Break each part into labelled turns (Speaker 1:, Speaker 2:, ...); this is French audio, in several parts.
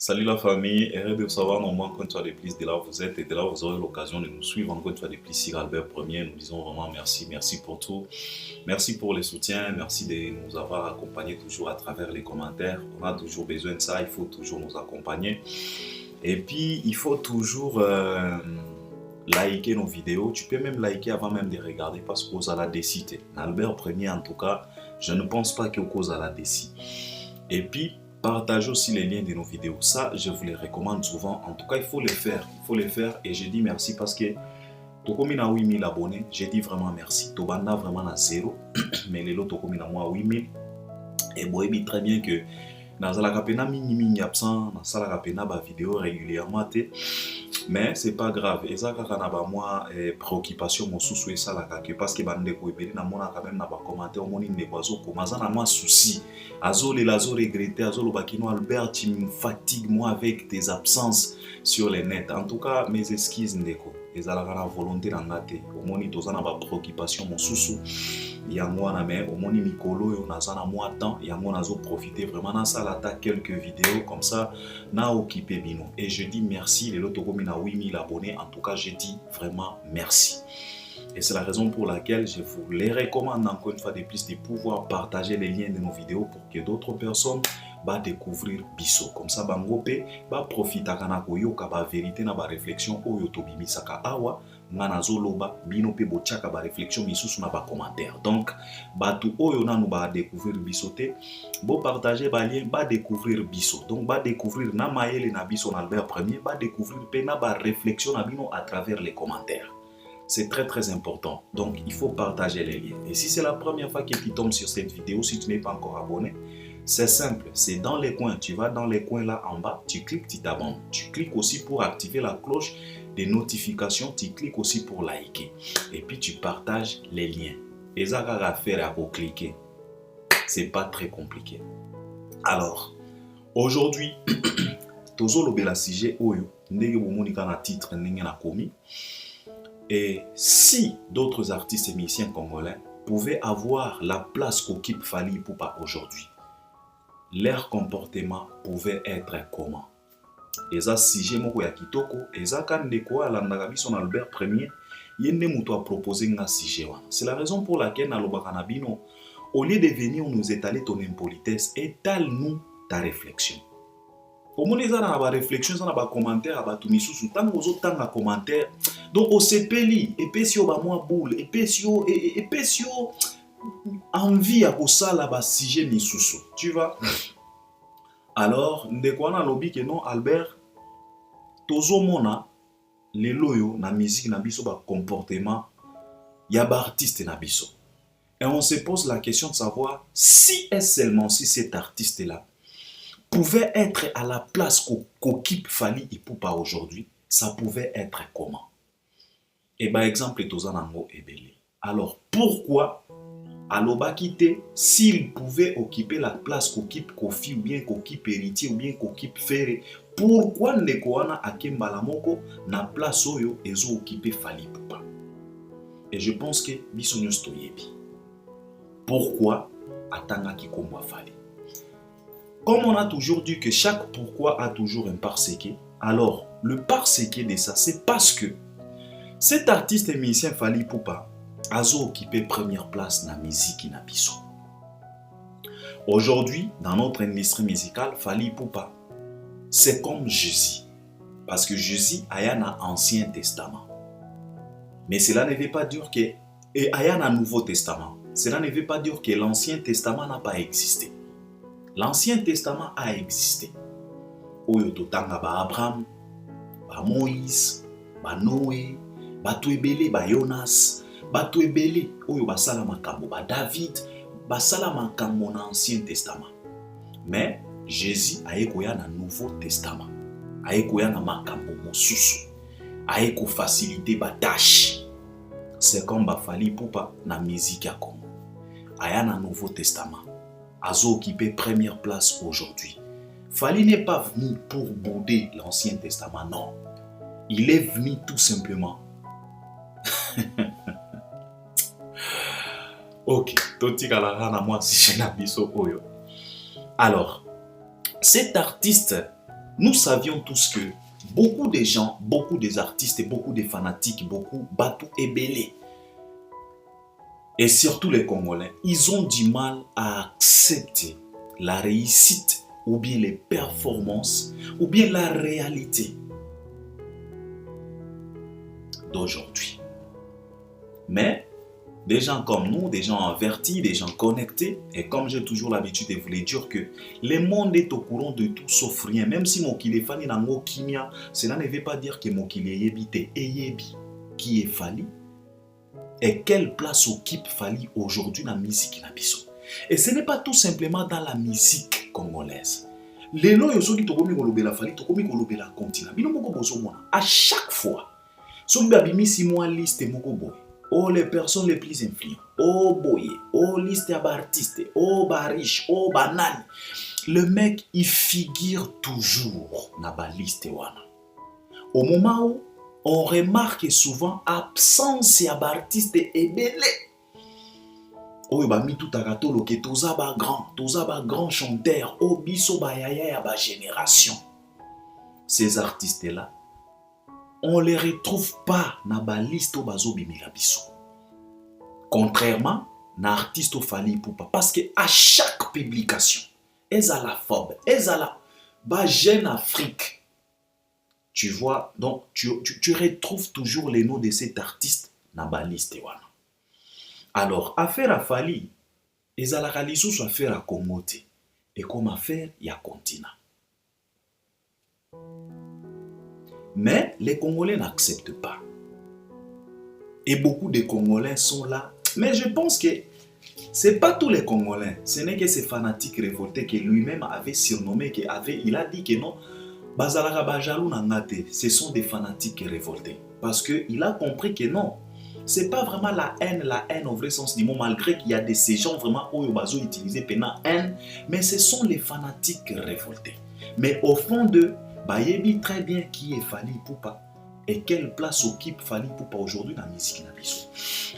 Speaker 1: Salut la famille, heureux de vous savoir normalement quand tu as des plus de là où vous êtes et de là où vous aurez l'occasion de nous suivre encore une fois des plus sur Albert Premier. Nous disons vraiment merci, merci pour tout. Merci pour les soutiens, merci de nous avoir accompagnés toujours à travers les commentaires. On a toujours besoin de ça, il faut toujours nous accompagner. Et puis il faut toujours liker nos vidéos. Tu peux même liker avant même de regarder parce qu'on a la décité. Albert Premier en tout cas, je ne pense pas qu'il cause à la décide. Et puis partagez aussi les liens de nos vidéos. Ça, je vous les recommande souvent. En tout cas, il faut le faire. Il faut le faire. Et je dis merci parce que Tokomi na 8000 abonnés. Je dis vraiment merci. Tobanda vraiment à zéro. Mais les autres Tokomi na moi 8000. Et bon, il très bien que dans la capena mini absent, dans la capena ba vidéo régulièrement. Mais c'est pas grave. Et ça, quand on a moi préoccupation, mon souci ça la parce que bande ko ebeli na mona quand même na ba commenter au moni ne bozo ko mazana moi souci. Azo les lazo regretter azo lo bakino Albert tu me fatigue moi avec tes absences sur les nets. En tout cas, mes excuses ndeko. Ezalaka na volonté na ngate. Au moni tozana ba préoccupation mon souci. Yango na mais au moni mikolo yo nazana moi temps yango nazo profiter vraiment na salata quelques vidéos comme ça na occupé bino et je dis merci les loto comme na 8000 abonnés en tout cas je dis vraiment merci et c'est la raison pour laquelle je vous les recommande encore une fois de plus de pouvoir partager les liens de nos vidéos pour que d'autres personnes va découvrir biso comme ça bangope va profiter kana koyoka ba vérité na ba réflexion oyo tobimisaka awa ngana zoloba bino pe bochaka ba réflexion misusu na ba commentaire donc batu oyo nanu ba découvrir biso te bo partager ba lien ba découvrir biso donc ba découvrir na mayele na biso na Albert Premier ba découvrir pe na ba réflexion na bino à travers les commentaires. C'est très très important. Donc il faut partager les liens. Et si c'est la première fois que tu tombes sur cette vidéo, si tu n'es pas encore abonné, c'est simple, c'est dans les coins. Tu vas dans les coins là en bas, tu cliques, tu t'abonnes. Tu cliques aussi pour activer la cloche des notifications, tu cliques aussi pour liker. Et puis tu partages les liens. Et ça à faire à cliquer. C'est pas très compliqué. Alors, aujourd'hui, tozo lobela sujet oyo, ndenge bomonika na titre ndenge na komi. Et si d'autres artistes et musiciens congolais pouvaient avoir la place qu'occupe Fally Ipupa aujourd'hui, leur comportement pouvait être comment? Et ça, si j'ai mon kitoko, et ça, quand les quoi, son Albert Premier, il y a proposé un sujet. C'est la raison pour laquelle, au lieu de venir nous étaler ton impolitesse, étale-nous ta réflexion. Au moins, ça na ba réflexion, ça na ba commentaire, ba tout sous tant aux autres tant commentaire. Donc au CPLI, et puis si on va moi boule, et puis si on envie à ça là bas sujet ni sous. Tu vois? Alors, ndeko na lobby que non Albert, tozo mona les loyo na musique na biso ba comportement ya ba artiste na biso. Et on se pose la question de savoir si est seulement si cet artiste là pouvait être à la place qu'occupe Fally Ipupa aujourd'hui, ça pouvait être comment? Et par exemple, Tozanango Ebele. Alors, pourquoi Aloba Kite, s'il pouvait occuper la place qu'occupe Kofi, ou bien qu'occupe Héritier, ou bien qu'occupe Ferré, pourquoi Nekoana Akembalamoko na place Oyo Ezo occupé Fally Ipupa? Et je pense que Bisonyo Stoyebi. Pourquoi Atanga Kikomba Fally? Comme on a toujours dit que chaque pourquoi a toujours un parséqué, alors le parséqué de ça, c'est parce que cet artiste et musicien Fally Ipupa a occupé première place dans la musique na biso. Aujourd'hui, dans notre industrie musicale, Fally Ipupa, c'est comme Jésus. Parce que Jésus a un Ancien Testament. Mais cela ne veut pas dire que... Et il y a un Nouveau Testament. Cela ne veut pas dire que l'Ancien Testament n'a pas existé. L'Ancien Testament a existé. Oyo totanga ba Abraham, ba Moïse, ba Noé, ba Tuebele, ba Jonas, ba Tuebele, oyo ba Salamakambo, ba David, ba Salamakambo na Ancien Testament. Mais Jésus a ekoya na Nouveau Testament. A ekoya na makambo mosusu. A eko faciliter ba tâche. C'est comme ba Fally Ipupa na musique ya Congo. Aya na Nouveau Testament. A occupé première place aujourd'hui. Fally n'est pas venu pour bouder l'Ancien Testament, non. Il est venu tout simplement. Ok, alors, cet artiste Nous savions tous que beaucoup de gens, beaucoup des artistes et beaucoup des fanatiques, beaucoup Batou et Bélé, et surtout les Congolais, ils ont du mal à accepter la réussite ou bien les performances ou bien la réalité d'aujourd'hui. Mais des gens comme nous, des gens avertis, des gens connectés, et comme j'ai toujours l'habitude de vous le dire que le monde est au courant de tout sauf rien. Même si Mokile Fali Nango Kimia, cela ne veut pas dire que Mokile Yebite et Yebi qui est Fali et quelle place occupe Fali aujourd'hui dans la musique Nabiso. Et ce n'est pas tout simplement dans la musique congolaise. Les lois qui tokomi kolobela Fali, tokomi kolobela continent. Bino moko bozo mona. À chaque fois, so babimi si moi liste moko boy. Oh les personnes les plus influentes. Oh boy, oh liste à artistes, oh bariche, oh banane. Le mec il figure toujours dans la liste wana. Au moment où on remarque souvent absence ya artiste ebele. Oh ba mi tout akatolo ke toza ba grand chanteur, oh biso ba yaya ya ba génération. Ces artistes là, on ne les retrouve pas dans la liste au bazo bimila biso. Contrairement à l'artiste au Fali Poupa, parce que à chaque publication, elles à la forme, elles à la bas jeune Afrique. Tu vois, donc tu retrouves toujours les noms de cet artiste dans la liste. Alors, affaire à Fali, elles à la réalisation soit affaire à Congote et comme affaire, il y a continent. Mais les Congolais n'acceptent pas. Et beaucoup de Congolais sont là. Mais je pense que ce n'est pas tous les Congolais. Ce n'est que ces fanatiques révoltés que lui-même avait surnommé, il a dit que non, ce sont des fanatiques révoltés. Parce qu'il a compris que non, ce n'est pas vraiment la haine au vrai sens du mot, malgré qu'il y a de ces gens vraiment où ils utilisent pendant haine, mais ce sont les fanatiques révoltés. Mais au fond de Bayebi très bien qui est Fali Poupa et quelle place occupe Fali Poupa aujourd'hui dans la musique Nabiso.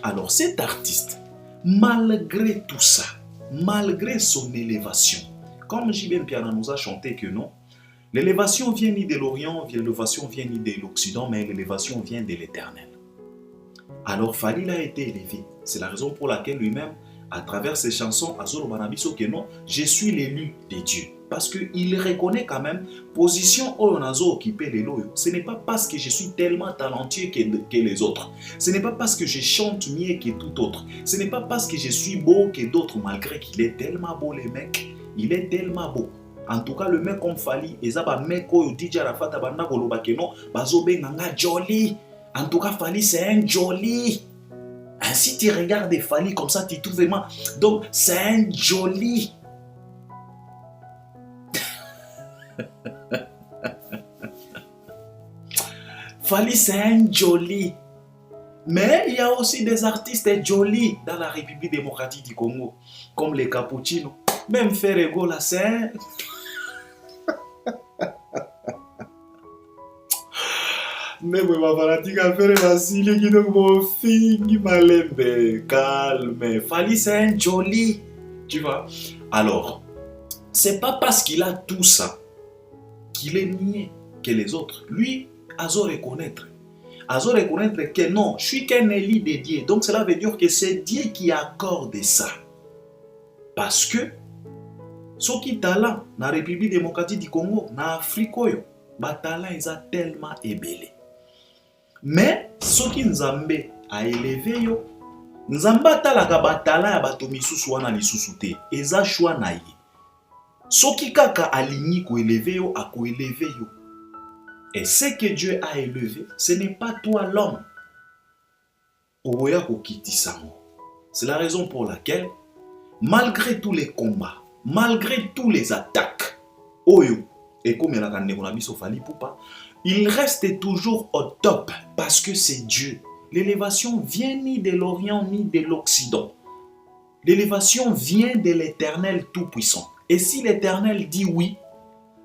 Speaker 1: Alors cet artiste, malgré tout ça, malgré son élévation, comme J.B. Piana nous a chanté que non, l'élévation vient ni de l'Orient, l'élévation vient ni de l'Occident, mais l'élévation vient de l'Éternel. Alors Fali a été élevé. C'est la raison pour laquelle lui-même, à travers ses chansons, Azolo Banabiso que non, je suis l'élu de Dieu. Parce qu'il reconnaît quand même, position où on a occupé les loyaux. Ce n'est pas parce que je suis tellement talentueux que les autres. Ce n'est pas parce que je chante mieux que tout autre. Ce n'est pas parce que je suis beau que d'autres, malgré qu'il est tellement beau, le mec. Il est tellement beau. En tout cas, le mec comme Fali, et ça va mec au DJ Arafat abanda koloba que non, bazobe nganga jolly. En tout cas, Fali c'est un jolly. Si tu regardes Fali comme ça, tu trouves vraiment. Donc, c'est un jolly. Fali c'est un jolly. Mais il y a aussi des artistes jolis dans la République démocratique du Congo, comme les Cappuccino. Même Ferrego là, c'est un... Mais ma fanatique a fait Vasile qui donc mon fille malembe, calme. Fali c'est un joli, tu vois. Alors, c'est pas parce qu'il a tout ça qu'il est mieux que les autres. Lui, Azo reconnaître que non, je suis qu'un élu de Dieu. Donc cela veut dire que c'est Dieu qui accorde ça. Parce que ceux qui talent dans la République démocratique du Congo, dans l'Afrique, les talents ils ont tellement ébélé. Mais ceux qui nous ont élevé, nous avons talaka batala ya bato misusu wana lisusu te. Eza choix na ye. Ceux qui kaka aligné ko élevé yo, a ko élevé yo. Et ce que Dieu a élevé, ce n'est pas toi l'homme. C'est la raison pour laquelle, malgré tous les combats, malgré tous les attaques, et comme il reste toujours au top parce que c'est Dieu. L'élévation vient ni de l'Orient ni de l'Occident. L'élévation vient de l'Éternel Tout-Puissant. Et si l'Éternel dit oui,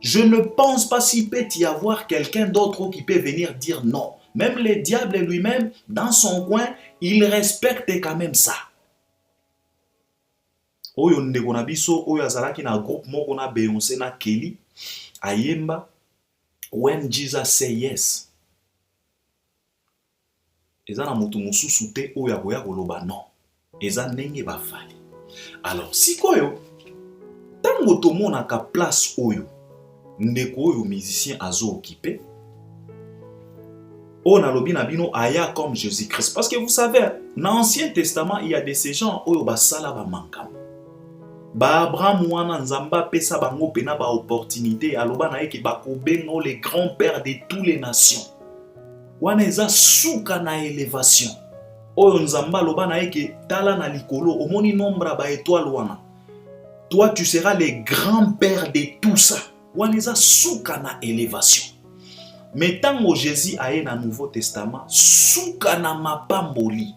Speaker 1: je ne pense pas s'il peut y avoir quelqu'un d'autre qui peut venir dire non. Même le diable lui-même, dans son coin, il respecte quand même ça. Oyo ndeko na biso oyo azalaki na groupe moko na Beyoncé na Kelly ayemba When Jesus say yes, eza na mutu mususu te oyo akoya koloba non. Eza ndenge bafali. Alors, sikoyo, tango tomonaka place oyo, ndeko oyo musicien azo occupé, on a lobi na bino aya comme Jésus-Christ. Parce que vous savez, dans l'Ancien Testament, il y a de ces gens oyo basala ba mankam. Ba Abraham wana nzamba pesa bango pena ba opportunité aloba na eke ba kobengo les grands-pères de toutes les nations. Wana eza suka na élévation. Oyo nzamba aloba na eke tala na likolo omoni nombre ba étoile wana. Toi tu seras les grands-pères de tout ça. Wana eza suka na élévation. Mais tango Jésus aye na Nouveau Testament, suka na mapamboli.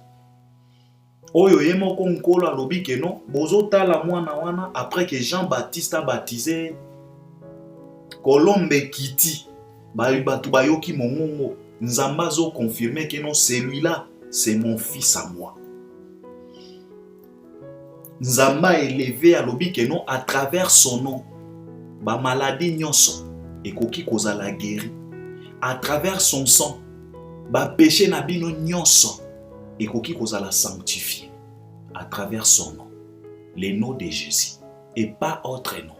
Speaker 1: Oyo ye moko nkolo alobi ke non, bozo tala mwana wana après que Jean-Baptiste a baptisé Colombe Kiti, batu bayoki mongongo, nzamba zo confirmer que non, celui-là c'est mon fils à moi. Nzamba élevé alobi ke non, à travers son nom, ba maladie nyonso ekoki kozala guéri. À travers son sang, ba péché na bino nyonso ekoki kozala sanctifié. À travers son nom, le nom de Jésus, et pas autre nom.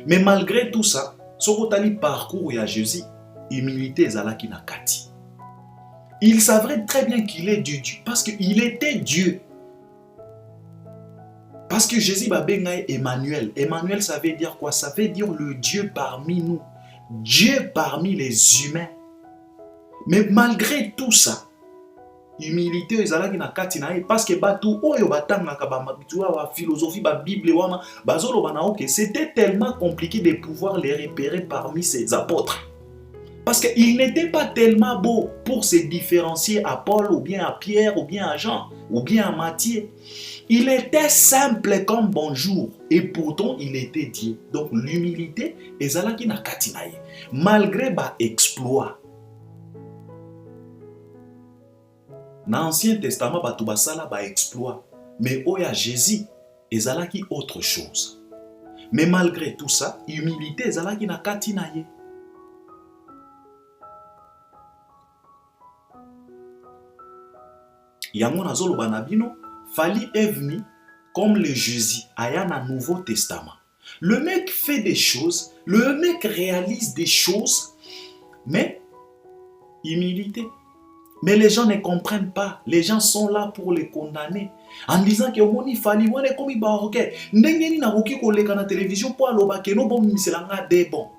Speaker 1: Mais malgré tout ça, sokotali parcours ya Jésus, humilité ezalaki na kati. Il savait très bien qu'il est Dieu, parce qu'il était Dieu. Parce que Jésus babenga Emmanuel. Emmanuel, ça veut dire quoi? Ça veut dire le Dieu parmi nous. Dieu parmi les humains. Mais malgré tout ça, humilité ezalaki na kati na ye, parce que batu oyo batangaka ba philosophie ba Bible wana bazoloba na oke, c'était tellement compliqué de pouvoir les repérer parmi ces apôtres. Parce qu'il n'était pas tellement beau pour se différencier à Paul ou bien à Pierre ou bien à Jean ou bien à Matthieu. Il était simple comme bonjour et pourtant il était Dieu. Donc l'humilité ezalaki na kati na ye. Malgré ba exploit. Dans l'Ancien Testament, batu basala ba exploit. Mais oya Jésus ezalaki autre chose. Mais malgré tout ça, humilité ezalaki na kati na ye. Yango nazoloba na bino, Fali est venu comme le Jésus aya na Nouveau Testament. Le mec fait des choses, le mec réalise des choses, mais humilité. Mais les gens ne comprennent pas. Les gens sont là pour les condamner. En disant que Omoni Fali, on est comme il va ok. N'engeni na roki koleka na télévision pour aloba ke no bon miselanga de bon.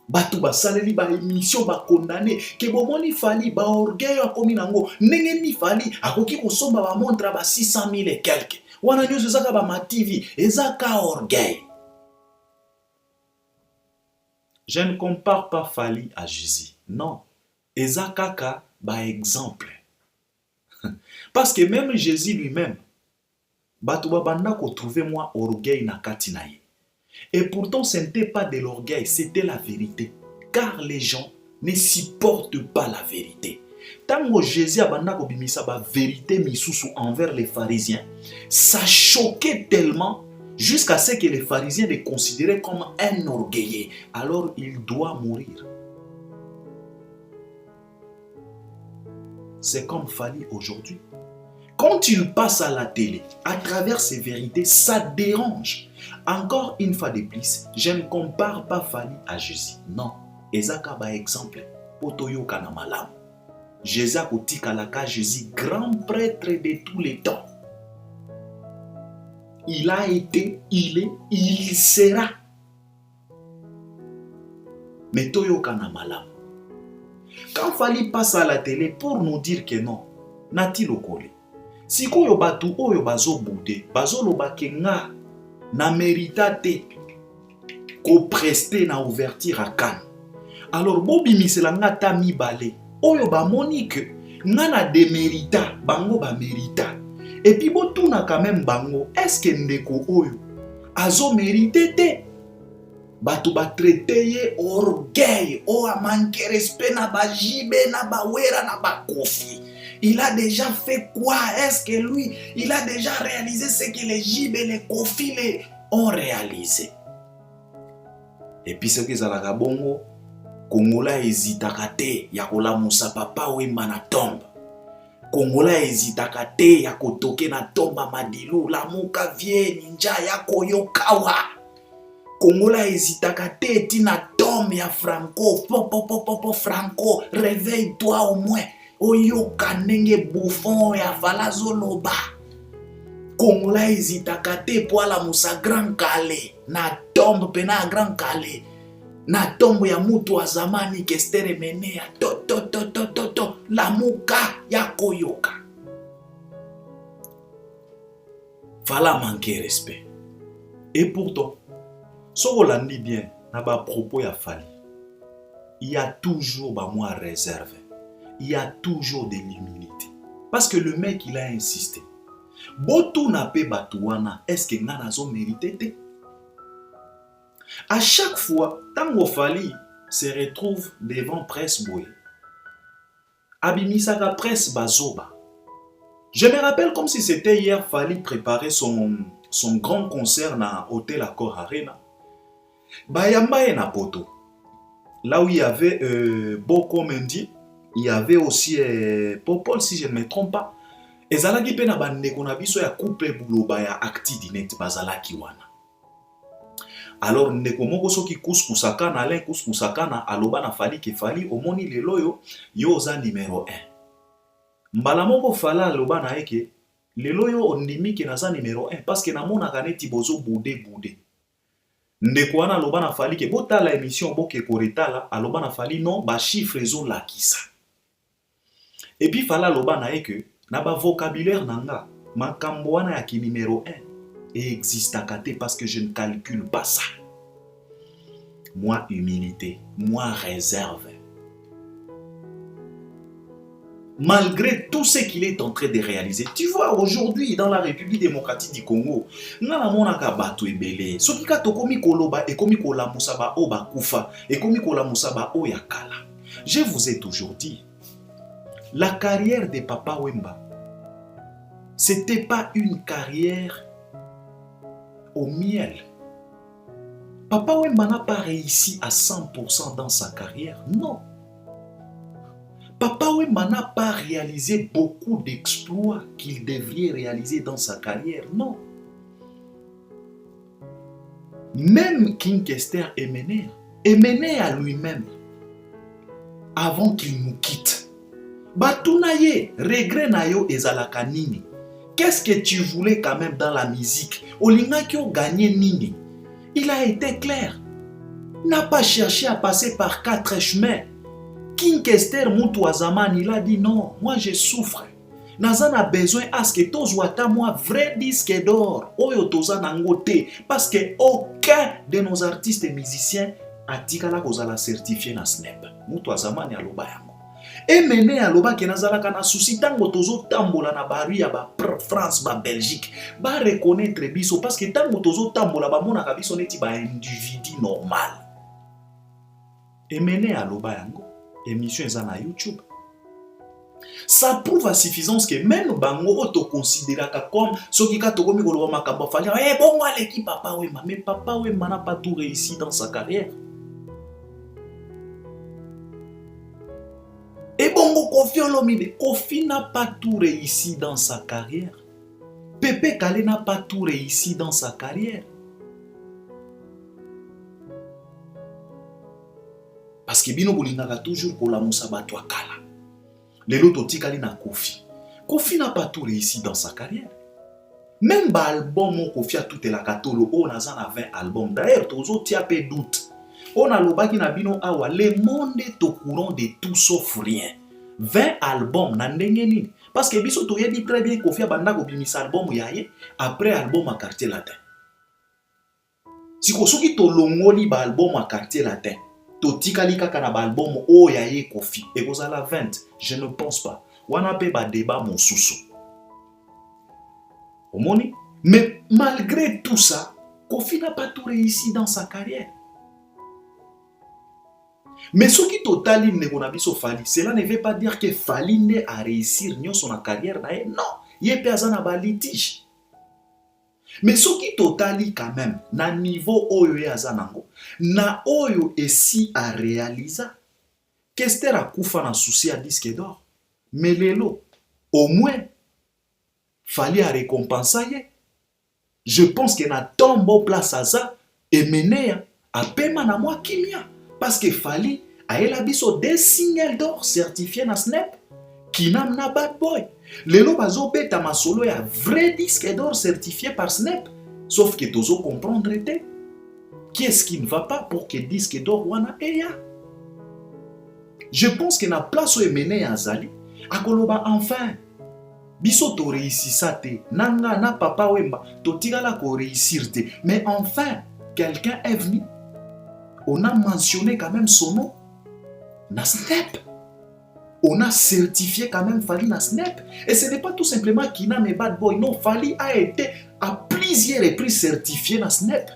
Speaker 1: Batu ba saleli ba émission ba condamner ke bomoni Fali ba orgueil akomi nango. N'engeni Fali akoki kosomba ba montre ba 600 000 et quelques. Wana nyoso zaka ba ma TV ezaka orgueil. Je ne compare pas Fali à Jésus. Non. Ezakaka par exemple. Parce que même Jésus lui-même, Batouba banda ko trouver moi orgueil na kati na ye. Et pourtant ce n'était pas de l'orgueil, c'était la vérité. Car les gens ne supportent pas la vérité. Tango Jésus abanda ko bimisa ba vérité misusu envers les pharisiens, ça choquait tellement jusqu'à ce que les pharisiens les considéraient comme un orgueilleux. Alors il doit mourir. C'est comme Fali aujourd'hui. Quand il passe à la télé, à travers ses vérités, ça dérange. Encore une fois de plus, je ne compare pas Fali à Jésus. Non. Ezaka ba exemple. Potoyo kana malam. Jésus kotikalaka Jésus, grand prêtre de tous les temps. Il a été, il est, il sera. Mais toyo kana malam. Quand Fali passe à la télé pour nous dire que non, nati lokole. Si koyo batu oyo bazo boude, bazo lobake nga na méritate ko prester na ouverture à Cannes. Alors bobi misela nga ta mibale oyo ba monique nga na démérita bango ba mérita. Et puis botuna quand même bango, est-ce que ndeko oyo azo mérité te? Batu ba traité ye orgueil, o a manqué respect na ba jibe na ba wera na ba kofi. Il a déjà fait quoi? Est-ce que lui, il a déjà réalisé ce que les jibe et les kofi ont réalisé? Et puis ce que ezalaka bongo Congolais hésitaka te ya kolamusa papa Wemba na tombe. Congolais hésitaka te ya kotoke na tomba madilu lamuka vie ninja ya koyokawa. Congolais hésitaka te tina tombe ya Franco. Popo Franco, réveille-toi au moins. Oyoka ndenge bouffon ya valazoloba. Congolais hésitaka te po alamusa Grand Calais na tombe pena Grand Calais. Na tombo ya mutu wa zamani Kester Emenea to lamuka ya koyoka. Fala manquer respect. Et pourtant, si on l'a dit bien, na ba propos ya Fali, il y a toujours ba moi réserve. Il y a toujours de l'humilité. Parce que le mec il a insisté. Botu na pe batuana, est-ce que ngana zo mérité te? À chaque fois, Tango Fali se retrouve devant presse boy. Abimisaka presse bazoba. Je me rappelle comme si c'était hier, Fali préparait son grand concert na Hôtel Accor Arena. Bayamba na poto. Là où il y avait Boko Mendy, il y avait aussi Popol, si je ne me trompe pas. Ezalaki pe na bandeko na biso ya couple buloba ya Acti Dinette bazalaki wana. Alors ndeko moko soki kuskusaka na Alain kuskusaka na aloba na Fali ke Fali omoni lelo yo oza numéro 1. Mbala moko Fala aloba na eke lelo yo ondimi ke naza numéro 1 parce que namonaka neti bozo bude. Ndeko wana aloba na Fali ke botala émission boke koretala aloba na Fali non ba chiffre zo lakisa. Et puis Fala aloba na eke na ba vocabulaire nanga makambo wana ya ki numéro 1 et existaka te parce que je ne calcule pas ça. Moi humilité, moi réserve. Malgré tout ce qu'il est en train de réaliser, tu vois aujourd'hui dans la République démocratique du Congo, ngana monaka bato ebele, soki ka tokomi koloba e komi kolamusa ba o bakufa, e komi kolamusa ba o yakala. Je vous ai toujours dit, la carrière de Papa Wemba, c'était pas une carrière au miel. Papa Wemba n'a pas réussi à 100% dans sa carrière, non. Papa Wemba n'a pas réalisé beaucoup d'exploits qu'il devrait réaliser dans sa carrière, non. Même King Kester Emenea lui-même, avant qu'il nous quitte, Batunaye, regret nayo ezalaka nini. Qu'est-ce que tu voulais quand même dans la musique? Olinga qui a gagné nini. Il a été clair. N'a pas cherché à passer par 4 chemins. King Kester Mutuazaman, il a dit non, moi je souffre. Nazan a besoin à ce que tozwata moi vrai disque d'or. Oyo toza nangote. Parce que aucun de nos artistes et musiciens a tikala kozala certifié na SNEP. Mutuazaman ya loba yango. Emene aloba ke nazalaka na souci tango tozo tambola na baru ya ba France ba Belgique ba reconnaître biso parce que tango tozo tambola ba mona ka biso neti ba individu normal. Emene aloba yango émission eza na YouTube. Ça prouve à suffisance que même bango auto considéraka comme soki ka tokomi koloba makambo Fali bon l'équipe Papa Wemba, mais Papa Wemba n'a pas tout réussi dans sa carrière. Et bongo Kofi Olomide, Kofi n'a pas tout réussi dans sa carrière. Pepe Kale n'a pas tout réussi dans sa carrière. Parce que bino bolingaka toujours pour la Moussa Batwa Kala. Lelo totikali na Kofi. Kofi n'a pas tout réussi dans sa carrière. Même ba album Kofi a tout la katolo on a 20 albums. D'ailleurs tozo tia pe doute. On a lobaki na bino awa, le monde est au courant de tout sauf rien. 20 albums na ndenge nini. Parce que biso to yebi très bien Kofi abanda ko bimisa album yaye après album à quartier latin. Si ko soki to longoli ba album à quartier latin, to tikali kaka na ba album o yaye Kofi et kozala 20, je ne pense pas. Wana pe ba débat mon sousou. Omoni? Mais malgré tout ça, Kofi n'a pas tout réussi dans sa carrière. Mais ce qui totali negonabiso Fali, cela ne veut pas dire que Fali ne a réussi son carrière. Non, il est personne à litige.
Speaker 2: Mais ce qui totali quand même, na niveau oyo ya zanango, na oyo esi a réaliser, Kester a kufa na souci à disque d'or. Mais lelo, au moins, fallait à récompenser. Je pense que na tombo place à ça, et mené à paiement na moi kimia. Parce que fallait à el abiso des signaux d'or certifiés na Snap, qui n'a na bad boy. Lelo bazo beta ma solo ya vrai disque d'or certifié par Snap. Sauf que tozo comprendre était. Qu'est-ce qui ne va pas pour que disque d'or wana eya? Je pense que na place où est mené à Zali, à Koloba enfin, biso to réussissa te, nanga na papa wemba, to tigala ko réussir te. Mais enfin, quelqu'un est venu, on a mentionné quand même son nom, na Snap. On a certifié quand même Fally na Snap. Et ce n'est pas tout simplement Kina mais Bad Boy, non, Fally a été à plusieurs reprises certifié na Snap.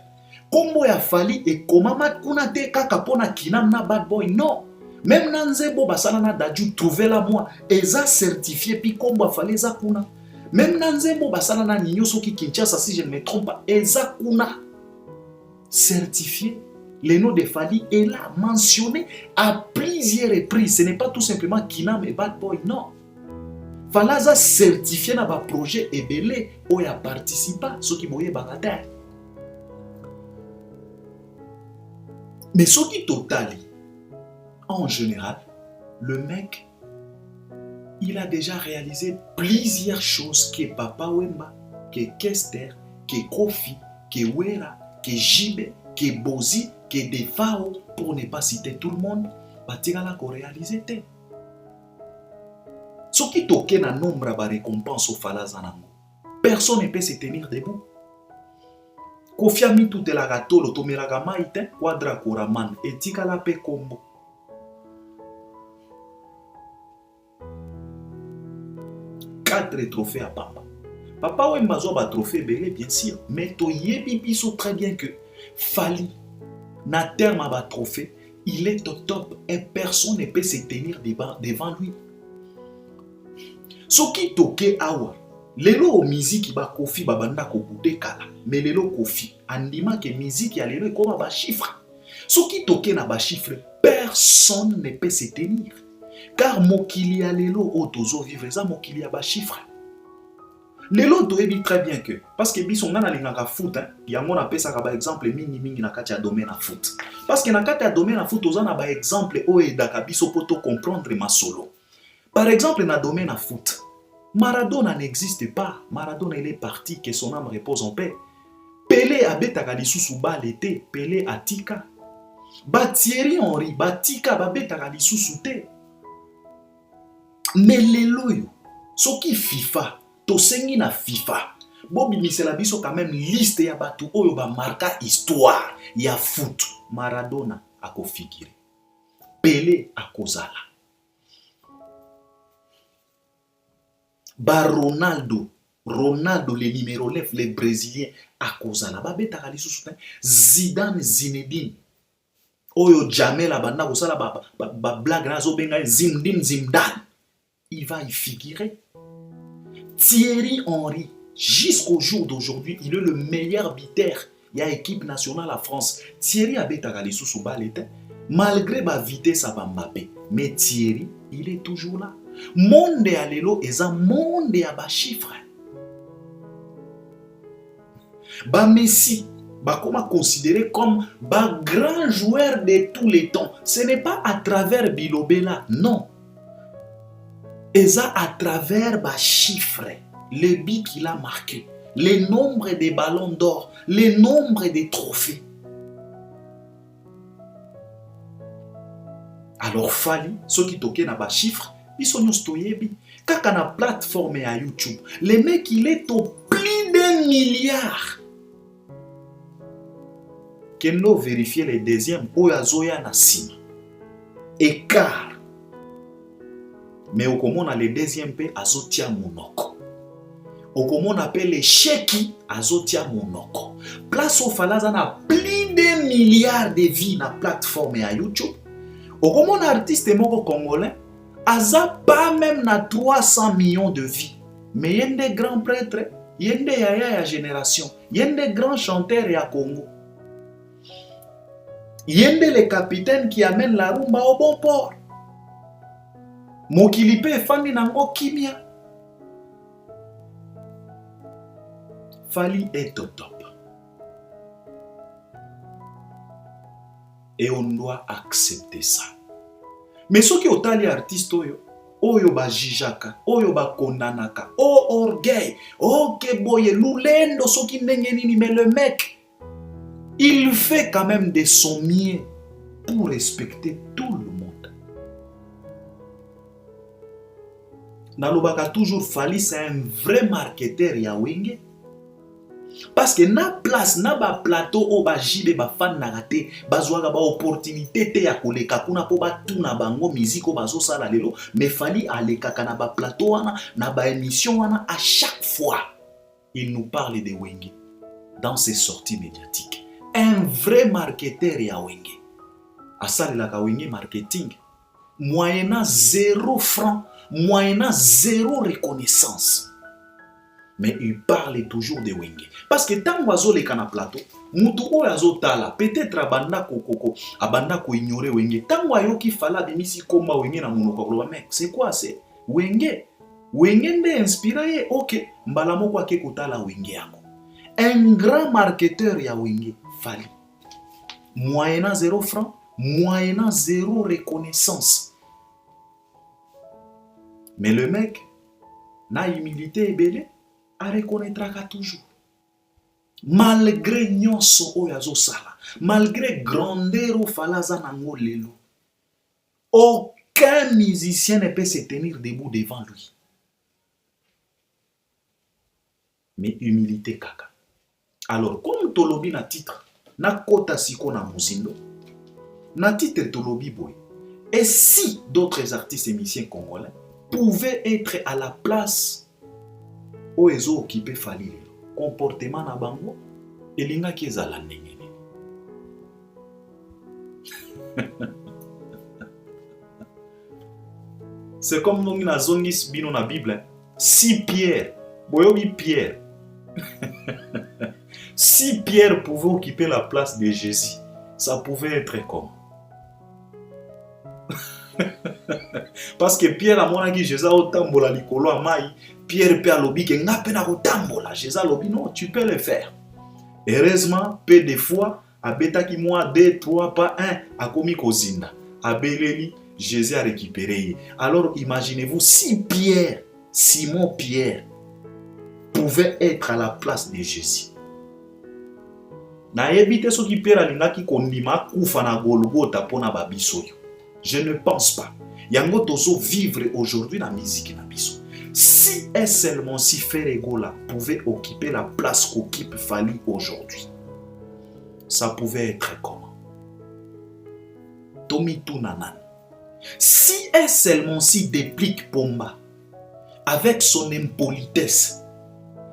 Speaker 2: Comment ya Fally et comment kuna te kaka pona Kina na Bad Boy, non. Même Nanzebo basala na daju trouver la moi eza certifié puis kombo Fally eza kuna. Même Nanzebo basala na Ninyo soki Kinshasa si je ne me trompe pas eza kuna certifié. Le nom de Fally est là mentionné à plusieurs reprises. Ce n'est pas tout simplement Kina mais Bad Boy, non. Fally a certifié dans un projet ebele où il a participé ceux qui boye bagater. Mais ce qui totali en général, le mec, il a déjà réalisé plusieurs choses que Papa Wemba, que Kester, que Kofi, que Wera, que Jibe, que Bozi, que Defao, pour ne pas citer tout le monde, Batigala ko réalisé. Ce qui toque na nombre de récompenses au Falazanango, personne ne peut se tenir debout. Kofi a mis tout la gâteau, l'automiraga maïte, quadra koraman, et tikala pe combo. Quatre trophées à papa. Papa Wemba zoba trophée belé bien sûr, mais to yebi biso très bien que Fally na terme à trophée, il est au top et personne ne peut se tenir devant lui. Ce qui toque awa, lelo musique ba Kofi babanda ko bude kala, mais lelo Kofi andima que musique ya lelo comme ba chiffre. Ce qui toque na ba chiffre, personne ne peut se tenir. Car mokili ya lelo otozo vivre ça mokili ya ba chiffre. Lelo doyebi très bien que parce que biso ngana lingaka foot hein, yango na pesa ka ba exemple mingi na kati ya domaine na foot. Parce que na kati ya domaine na foot ozana ba exemple o edaka biso poto comprendre ma solo. Par exemple na domaine na foot, Maradona n'existe pas. Maradona il est parti, que son âme repose en paix. Pelé abetaka lisusu ba l'été, Pelé atika. Ba Thierry Henry batika babetaka lisusu te. Mais lelo yo, soki FIFA tosengi na FIFA, bobi misela biso quand même liste ya batu oyo ba marka histoire ya foot. Maradona akofigire, Pelé akozala, ba Ronaldo le numéro 9 les Brésiliens akozala, ba betaka lisusu te. Zidane Zinedine oyo jamais la banda kosala ba blague na zo benga Zimdan, il va y figurer. Thierry Henry, jusqu'au jour d'aujourd'hui, il est le meilleur buteur. Il y a équipe nationale à France. Thierry a betaka lisusu balete, malgré ba vitesse à Mbappé. Mais Thierry, il est toujours là. Monde ya lelo eza monde ya ba chiffre. Ba Messi, ba comment considéré comme ba grand joueur de tous les temps. Ce n'est pas à travers Bilobela, non. Eza à travers ba chiffre, les buts qu'il a marqué, le nombre de ballons d'or, le nombre de trophées. Alors Fally, ceux qui toquent na ba chiffre, ils sont stoyebi. Kaka na plateforme à YouTube, le mec il est au plus d'1 milliard. Keno vérifier les deuxièmes oyazoya na sima. Écart. Mais au comment on a le deuxième paix azotia monoko. Au comment on appelle les chèques azotia monoko. Place au Falaza na plus d'1 milliard de vies na plateforme à YouTube. Au comment on a artiste moko congolais aza pas même na 300 millions de vies. Mais il y a des grands prêtres Yende yaya ya génération. Yende grand chanteur ya Congo. Yende le capitaine qui amène la rumba au bon port. Mokilipe fandi nango kimia. Fally est au top. Et on doit accepter ça. Mais ceux qui ont tali artiste oyo ba jijaka, oyo ba kondanaka, oh orgueil, oh keboye, lulendo soki ndenge nini, mais le mec, il fait quand même de son mieux pour respecter tout le monde. Nalobaka toujours Fally, c'est un vrai marketeur ya wenge. Parce que na place, na ba plateau o ba jibe ba fan na raté, bazwaka ba opportunité te ya koleka kuna po ba tuna bango musique o bazo sala lelo, mais Fally alekaka na ba plateau wana, na ba émission wana, à chaque fois il nous parle de wenge dans ses sorties médiatiques. Un vrai marketeur ya wenge. Asalelaka wenge marketing moyennant 0 francs, moyennant 0 reconnaissance. Mais il parle toujours de wenge. Parce que tant que les kana plateau, mutu o yazo tala, peut-être abanda kokoko, abanda ko ignorer wenge. Tant que qui fala bimisi komba wenge na monoko ko mec, c'est quoi c'est wenge? Wenge nde inspiré, OK, mbala moko ake kotala wenge yako. Un grand marketeur ya wenge, Fally. Moyennant 0 francs, moyennant 0 reconnaissance. Mais le mec, na humilité ebele, a reconnaîtra toujours. Malgré nyonso oyazo sala, malgré grandeur ou falaza nango lelo, aucun musicien ne peut se tenir debout devant lui. Mais humilité kaka. Alors, comme tolobi na titre, na kota siko na musindo, na titre tolobi boy. Et si d'autres artistes et musiciens congolais pouvaient être à la place où ils ont occupé Fally, comportement na bango, elinga ki ezala ndenge nini. C'est comme nous na zongis bino na Bible. Si Pierre, boyobi Pierre, si Pierre pouvait occuper la place de Jésus, ça pouvait être comment? Parce que Pierre a monaki Jésus au tambola likolo amai, Pierre pe alobi ke nga pe na ko tambola, Jésus alobi non, tu peux le faire. Heureusement, peu de fois abetaki moi 2 3 pas 1 akomi kozinda. Abeleli Jésus a récupéré. Alors imaginez-vous si Pierre, Simon Pierre pouvait être à la place de Jésus. Na yebite so ki Pierre alingaki kondima kufa na Golgotha pona babisoyo. Je ne pense pas. Yango tozo vivre aujourd'hui la musique na biso. Si et seulement si Ferregola pouvait occuper la place qu'occupe Fally aujourd'hui, ça pouvait être comment? Tomitou Nanan. Si et seulement si Déplique Pomba, avec son impolitesse,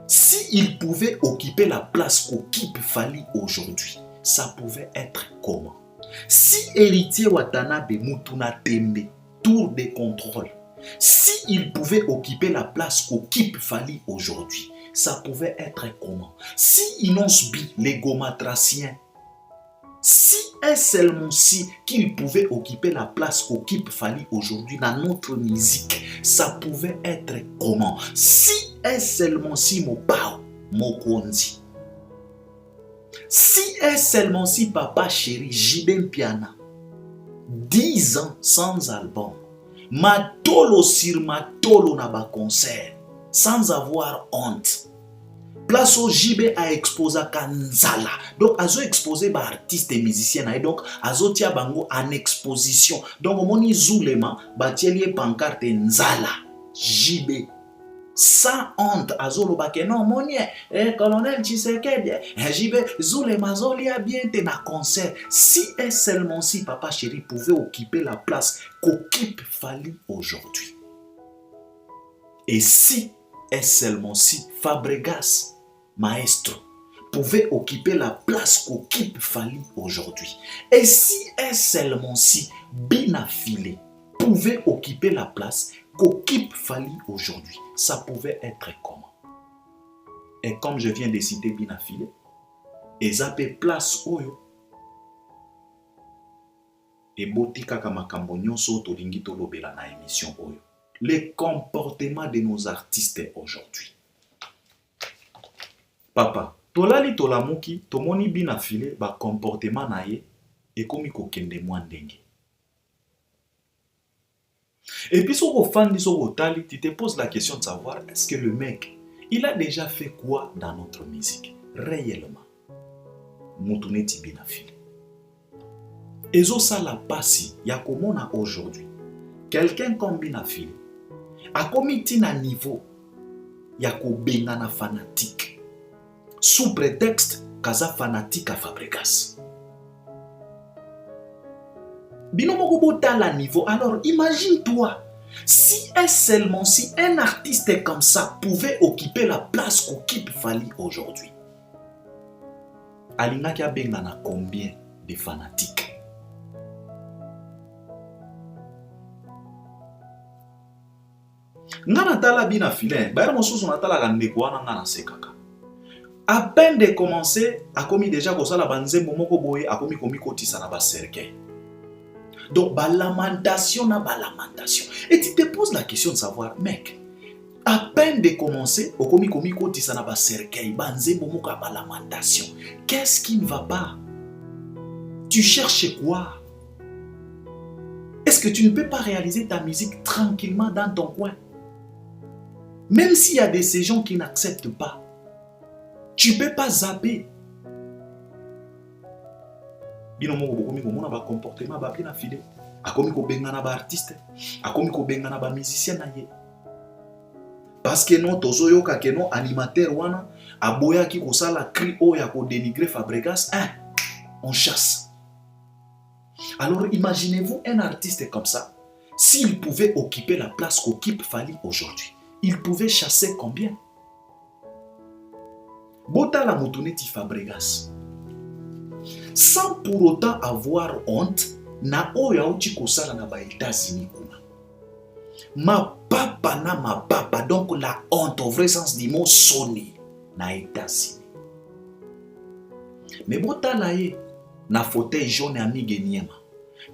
Speaker 2: si il pouvait occuper la place qu'occupe Fally aujourd'hui, ça pouvait être comment? Si Héritier Watanabe Mutuna Tembe, tour de contrôle, si il pouvait occuper la place qu'occupe Fally aujourd'hui, ça pouvait être comment? Si Inonsbi, les gomatraciens, si et seulement si qu'il pouvait occuper la place qu'occupe Fally aujourd'hui dans notre musique, ça pouvait être comment? Si et seulement si Mopao, Mokonzi, si et seulement si Papa Chéri, Jibem Piana, 10 ans sans album, matolo sur matolo na ba concert, sans avoir honte. Place au JB a exposé Kanzala. Donc, azo exposé ba artiste et musicien et donc azo tia bango en exposition. Donc, moni Zulema batieli pancarte Nzala JB. Sans honte, azo lo bake non moni colonel Tshisekedi JB Zulema zolia bien te na concert. Si et seulement si Papa Chéri pouvait occuper la place qu'occupe Fally aujourd'hui. Et si et seulement si Fabregas Maestro pouvait occuper la place qu'occupe Fally aujourd'hui. Et si et seulement si Binafile pouvait occuper la place qu'occupe Fally aujourd'hui, ça pouvait être comment? Et comme je viens de citer Binafile, ezape place oyo et botika kama makambo nyonso tolingi tolobela na émission oyo. Les comportements de nos artistes aujourd'hui. Papa, tolali tolamuki, tomoni Binafile ba comportement na ye ekomi kokende mwa ndenge. Et puis, sur tu te poses la question de savoir, est-ce que le mec, il a déjà fait quoi dans notre musique? Réellement. Moutouneti Binafile. Et ça la passe, il y a comme on a aujourd'hui. Quelqu'un comme Binafile, a commis un niveau, il y a comme fanatique. Sous prétexte, kaza fanatique à Fabregas. Binomoko la niveau. Alors imagine-toi, si un artiste comme ça pouvait occuper la place qu'occupe Fally aujourd'hui, Alinga kia bengana combien de fanatiques? Ngana tala Binafile, bayar mosusu na tala ndeko wana ngana sekaka. À peine de commencer, a commis déjà kosala banzembo moko boye, a commis kotisa na ba cercueil. Donc, lamentation. Et tu te poses la question de savoir, mec, à peine de commencer, au komi koti na ba cercueil, lamentation. Qu'est-ce qui ne va pas? Tu cherches quoi? Est-ce que tu ne peux pas réaliser ta musique tranquillement dans ton coin? Même s'il y a ces gens qui n'acceptent pas, tu ne peux pas zapper. Binomo bokomi komona ba comportement ba Binafile, akomi ko bengana ba artiste, akomi ko bengana ba musicien na ye. Parce que non tozoyoka ke non animateur wana aboya ki ko sala cri o ya ko dénigrer Fabregas, on chasse. Alors imaginez-vous un artiste comme ça, s'il pouvait occuper la place qu'occupe Fally aujourd'hui, il pouvait chasser combien? Bota la Moutouneti Fabregas. Sans pour autant avoir honte, na oya uchi kosala na ba États-Unis kuna. Ma papa, donc la honte au vrai sens du mot soni na États-Unis. Mais bon tala ye na fauteuil jaune amiga niema.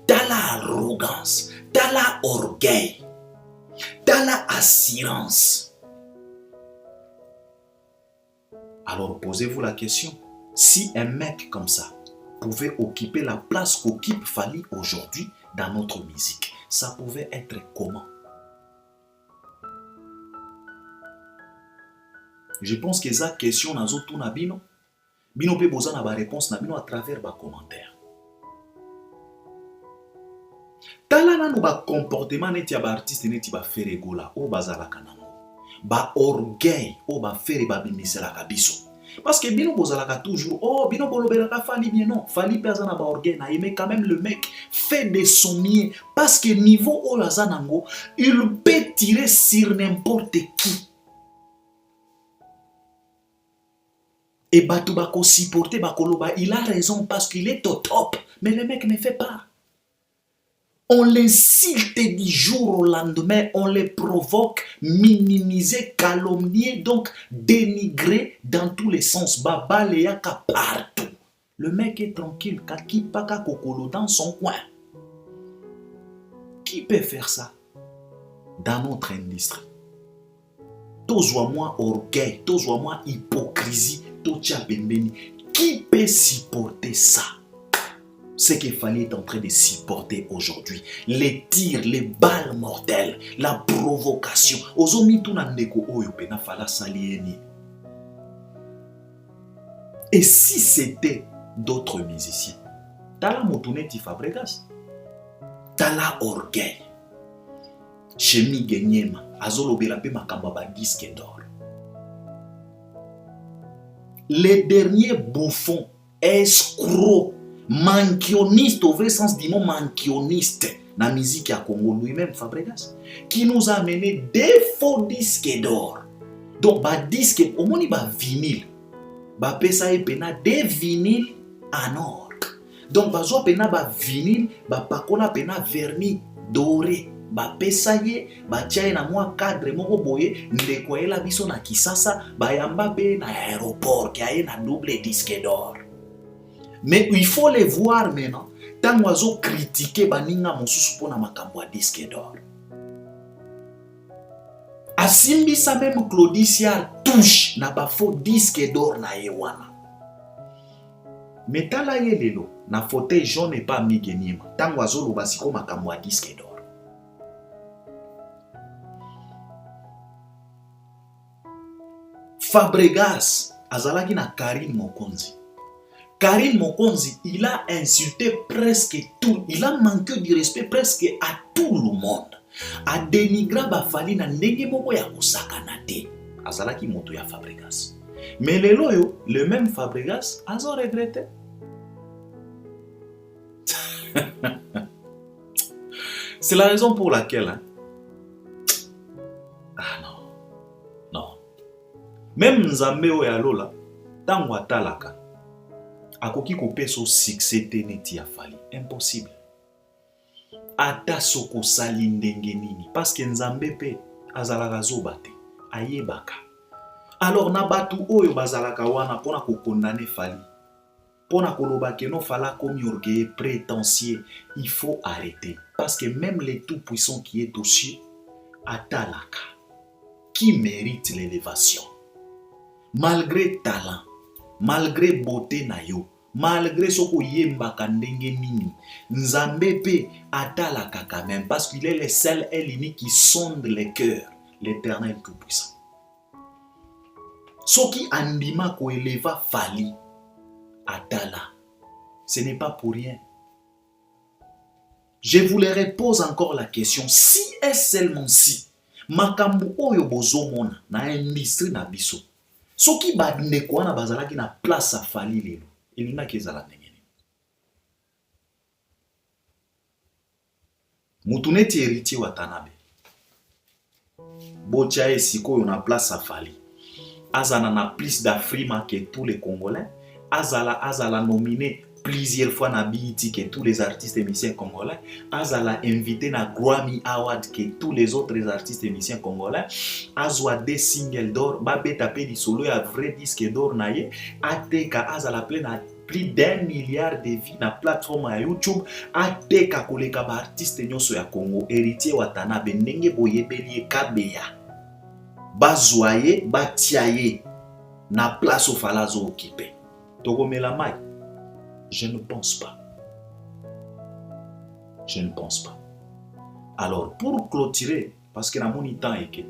Speaker 2: Tala arrogance, tala orgueil, tala assurance. Alors posez-vous la question, si un mec comme ça pouvait occuper la place qu'occupe Fally aujourd'hui dans notre musique, ça pouvait être comment? Je pense que ça question nazo tuna bino pe boza na ba réponse na bino à travers ba commentaire. Tala na no ba comportement neti ya ba artiste neti ba fere gola o bazala kanango. Ba orgueil o ba fere ba bimisela kabiso. Parce que bino bozalaka toujours, oh bino bolobelaka Fally bien non, Fally personne n'a pas orgueil, mais quand même le mec fait de son mieux parce que niveau olazanango, il peut tirer sur n'importe qui. Et batu bako supporter bakoloba, il a raison parce qu'il est au top, mais le mec ne fait pas. On l'insulte du jour au lendemain, on les provoque, minimiser, calomnier, donc dénigrer dans tous les sens. Baba Léaka partout. Le mec est tranquille, kaki paka kokolo dans son coin. Qui peut faire ça dans notre industrie? Tozoa-moi orgueil, tozoa-moi hypocrisie, totia bembeni. Qui peut supporter ça? Ce qu'il fallait en train de supporter aujourd'hui. Les tirs, les balles mortelles, la provocation. Et si c'était d'autres musiciens, Tala Moutouneti Fabregas, Tala Orgueil, Chemi Genyema, Azolo Belape Makambaba disque d'or. Les derniers bouffons, escrocs, mankioniste au vrai sens du mot mankioniste na musique à Congo lui-même Fabregas qui nous a amené des faux disques d'or. Donc ba disque au moni ba vinyle ba pesa e pena des vinyles en or. Donc ba zo pena ba vinyle ba pakola pena vernis doré bapesa ye batia ye na mwa cadre moko boye ndeko ayela biso na Kisasa bayamba pe na aéroport ki aye na double disque d'or. Mais il faut les voir maintenant tango azo critiquer baninga mosusu pona makambo ya disque d'or. Asimbisa même Claudiciar touche na ba faux disque d'or na ye wana. Metala ye lelo na fauteuil jaune et pas migenima tango azolo basiko makambo ya disque d'or. Fabregas azalaki na Karine Mokonzi. Karine Mokonzi, il a insulté presque tout, il a manqué du respect presque à tout le monde. A dénigré bafali na ndenge moko ya kosakana te. Azalaki moto ya Fabregas. Mais lelo yo, le même Fabregas azo regretté. C'est la raison pour laquelle non. Même Nzambe oyo lola tango atalaka akoki kopesa succès te neti ya fali. Impossible. Ata soko sali ndenge nini parce que Nzambe pe azalaka zoba te ayebaka. Alors na batu oyo bazalaka wana pona ko condamner fali. Pona koloba ke no fala comme orgueil prétentieux, il faut arrêter parce que même les tout puissants qui est aux cieux atalaka qui mérite l'élévation. Malgré talent, malgré beauté na yo, malgré soko yembaka ndenge nini, Nzambe pe atalaka quand même parce qu'il est le seul et l'unique qui sonde les cœurs, l'Éternel tout-puissant. Soki andima ko eleva fali atala, ce n'est pas pour rien. Je vous les repose encore la question, si et seulement si makambo oyo bozomona na industrie na biso soki bandeko wana bazalaki na place a fali lelo elingaki ezala ndenge nini. Mutu neti héritier wa Tanabe botia esikoyo na place a fali azana na plus d'Afrima que tous les Congolais, azala nominé plusieurs fois na BET que tous les artistes et musiciens congolais, azala invité na Grammy Award que tous les autres artistes et musiciens congolais, azwa des singles d'or, babeta pe di solo ya vrai disque d'or na ye, ateka azala plein na plus d'1 milliard de vues na plateforme ya YouTube, ateka koleka ba artiste nyonso ya Congo, héritier wa Tanabe ndenge boyebeli kabeya. Bazwaye batiaye na place au falazo occupé. Togomela mai. Je ne pense pas. Je ne pense pas. Alors, pour clôturer, parce que na moni temps eke,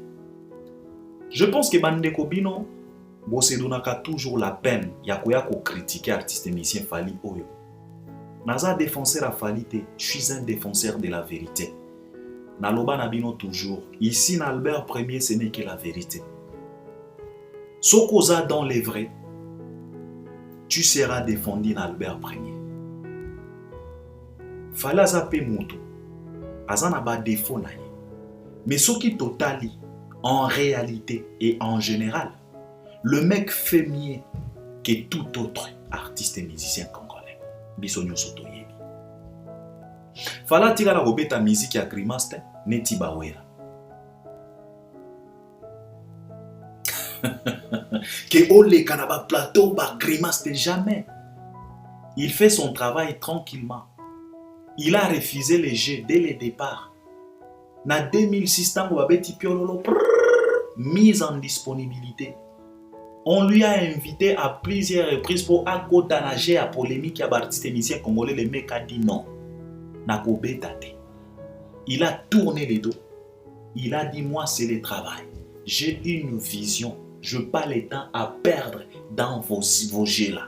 Speaker 2: je pense que bandeko bino bose donaka toujours la peine ya koya ko critiquer artiste musicien Fally oyo. Naza défenseur a Fally te, je suis un défenseur de la vérité. Naloba na bino toujours, ici na Albert Premier ce n'est que la vérité. Sokoza dans les vrais, tu seras défendu dans Albert Premier. Fally aza pe mutu, aza na ba défaut na ye. Mais ce qui totali, en réalité et en général, le mec fait mieux que tout autre artiste et musicien congolais. Biso nyonso toyebi. Fally tika la robeta musique ya Grimace neti bawera. Que ole kanaba plateau ba Grimace jamais. Il fait son travail tranquillement. Il a refusé les jeux dès le départ. Na 2006 tango babeti piololo mise en disponibilité. On lui a invité à plusieurs reprises pour akotanager à polémique à artiste musicien congolais. Le mec a dit non. Il a tourné les dos. Il a dit moi c'est le travail. J'ai une vision. Je n'ai pas le temps à perdre dans vos jeux là.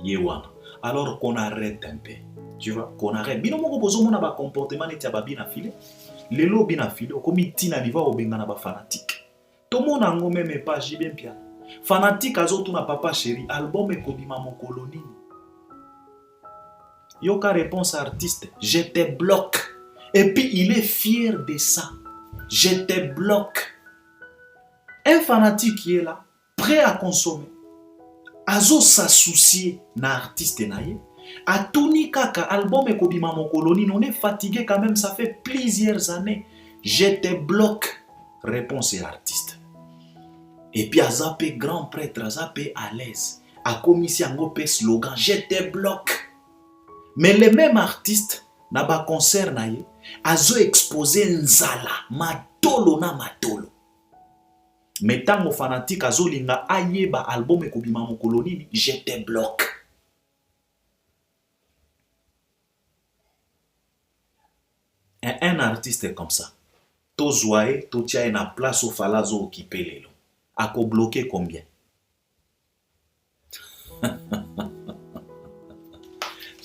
Speaker 2: Yewana. Alors qu'on arrête un peu. Tu vois, qu'on arrête. Bino moko bozo mona ba comportement neti ba bina file. Lelo bina file comme itina niva obenga na ba fanatique. Tout le monde a ngomé mes pages bien pia. Fanatique azotu na papa chéri album ekobima mokolo nini. Yoka réponse artiste, je te bloque. Et puis il est fier de ça. Je te bloque. Un fanatique qui est là, prêt à consommer. Azo s'associer na artiste naye, Atuni kaka album ekobima mokoloni, on est fatigué quand même, ça fait plusieurs années. Je te bloque. Réponse est artiste. Et puis Azapé grand prêtre, Azapé à l'aise. A commis yango pe slogan, je te bloque. Mais les mêmes artistes, na ba concert na ye, azo exposé nzala, matolo na matolo. Mais tant fanatique azo linga ayeba album ekobima mokoloni, je te bloque. Un artiste est comme ça. To zoae, to tia na place au falazo occupé lelo. Ako bloqué combien?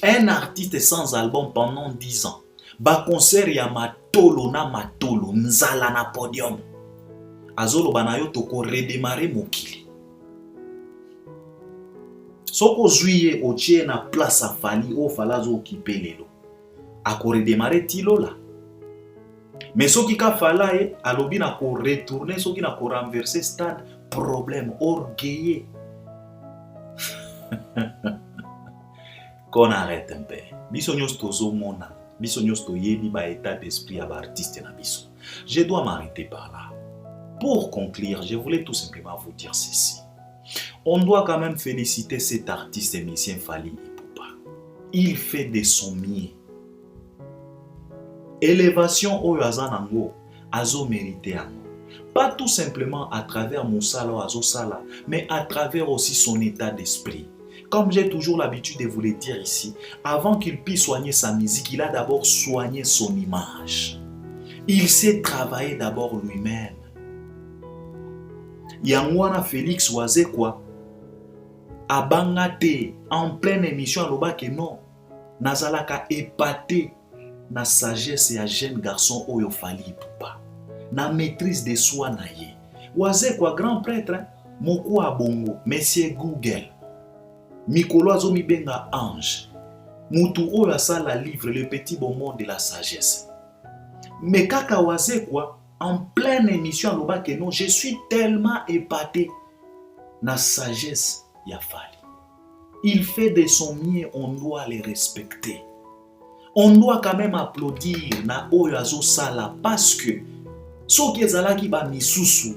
Speaker 2: Un artiste sans album pendant 10 ans. Ba concert ya matolo na matolo, nzala na podium. Azolo banayo toko redémarrer mokili. Soko zuye otie na place a fali o falazo occupé lelo. Ako redémarrer tilo la. Mais ce qui a fallu, alobi na ko retourner, ce qui na ko renverser stade, problème, orgueilleux. Qu'on arrête un peu. Biso nyos tozo mona, biso nyos to yebi ba état d'esprit à artiste na biso. Je dois m'arrêter par là. Pour conclure, je voulais tout simplement vous dire ceci. On doit quand même féliciter cet artiste et musicien Fally Ipupa. Il fait de son mieux. Élévation au Azanango, Azo mérité ango. Pas tout simplement à travers Moussala Azo Sala, mais à travers aussi son état d'esprit. Comme j'ai toujours l'habitude de vous le dire ici, avant qu'il puisse soigner sa musique, il a d'abord soigné son image. Il s'est travaillé d'abord lui-même. Yangwana Félix Wazekwa, Abangate, en pleine émission, Alobake non, Nazalaka épaté. Na sagesse ya jeune garçon oyo Fally Ipupa. Na maîtrise de soi na ye. Waze kwa grand prêtre, moku abongo, Monsieur Google. Mikolo azo mibenga ange. Mutu oyo asala livre le petit beau monde de la sagesse. Mais kaka waze kwa, en pleine émission alobake non, je suis tellement épaté na sagesse ya Fally. Il fait de son mieux, on doit le respecter. On doit quand même applaudir na oyo azo sala parce que soki ezalaki ba misusu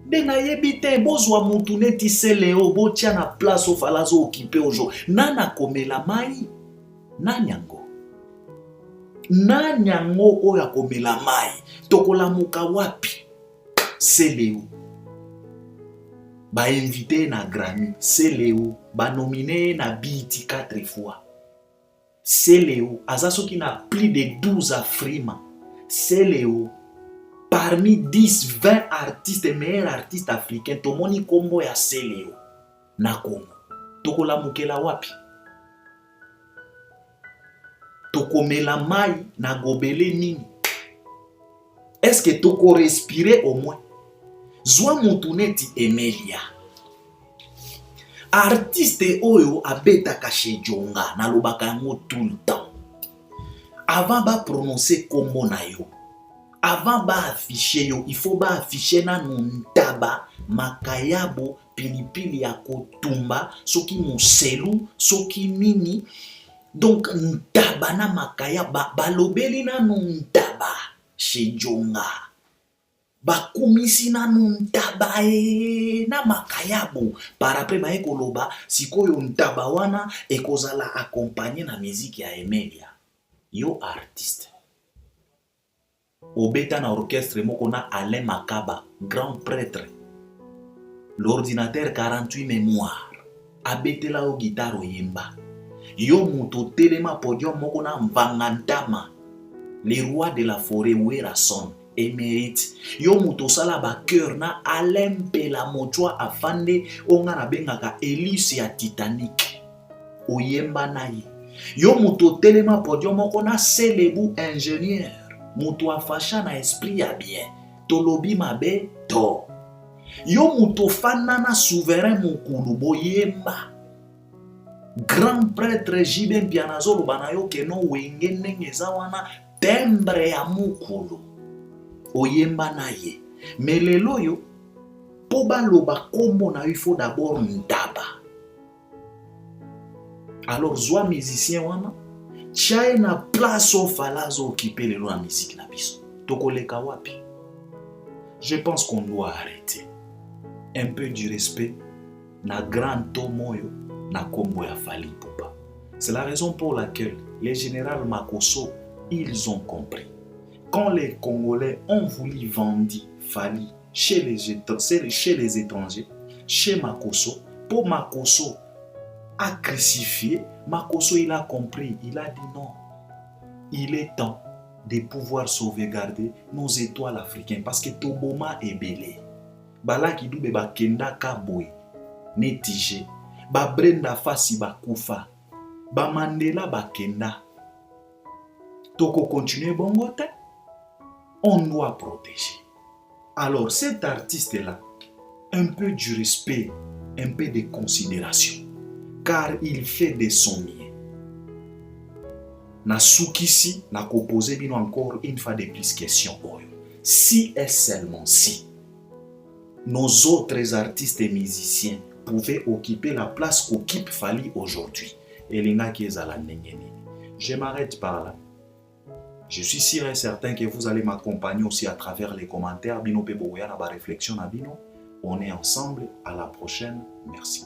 Speaker 2: de na yebite bozwa mutu neti seleo botia na place au falazo occupé ojo nana komela mai nanyango oyo akomela mai tokolamuka wapi seleo ba invité na Grammy seleo ba nominé na BET 4 fois. C'est Léo, Azaso qui n'a plus de 12 Afrima. C'est Léo. Parmi 10, 20 artistes, meilleurs artistes africains, Tomoni Kombo ya C'est Léo. Na Congo. Toko la mukela wapi. Toko mela mai na gobele nini. Est-ce que toko respirer au moins? Zwa mutuneti Emelia. Artiste oyo abeta kache jonga na lobaka yango tout le temps. Avant ba prononcer kombo na yo, avant ba afficher yo, il faut ba afficher na ntaba makayabo pilipili ya kotumba soki moselu soki nini. Donc ntaba na makayaba balobeli na ntaba chez jonga. Bakumisi na ntaba na makayabo par après ba ekoloba sikoyo ntaba wana ekozala accompagner na musique ya Emelia. Yo artiste obeta na orchestre moko na Alain Makaba, grand prêtre, l'ordinateur 48 mémoire abetela o guitare oyemba. Yo muto telema podium moko na Mvangantama, les rois de la forêt Werason émérite. Yo muto sala ba cœur na Alain Pela Mochwa afande onga na bengaka Elise ya Titanic oyemba na ye. Yo muto telema podium moko na Selebu ingénieur, muto afasha na esprit ya bien tolobi mabe to. Yo muto fana na souverain mokulu boyemba. Grand prêtre Jiben Pianazolo banayo keno wenge ndenge za wana tembre ya mokulu oyemba na ye. Mais lelo yo po baloba kombo na il faut d'abord ntaba. Alors zwa musicien wana tia na place au falazo occuper le la musique na biso tokoleka wapi. Je pense qu'on doit arrêter un peu du respect na grand tomoyo na kombo ya Fally Ipupa. C'est la raison pour laquelle les généraux Makosso, ils ont compris. Quand les Congolais ont voulu vendre Fally chez les étrangers, chez Makosso, pour Makosso a crucifié, Makosso il a compris, il a dit non. Il est temps de pouvoir sauvegarder nos étoiles africaines parce que Toboma est belé. Bala ki dube ba kenda kaboy, netije, ba Brenda Fassi ba kufa, ba Mandela ba kenda. Toko continuer bongote, on doit protéger. Alors cet artiste-là, un peu du respect, un peu de considération, car il fait des sommiers. Na soukisi, na ko bino encore une fois de plus question. Si et seulement si nos autres artistes et musiciens pouvaient occuper la place qu'occupe Fally aujourd'hui, Elena Kiezala Nengeni. Je m'arrête par là. Je suis sûr et certain que vous allez m'accompagner aussi à travers les commentaires. Bino Peboya, la réflexion à Bino. On est ensemble. À la prochaine. Merci.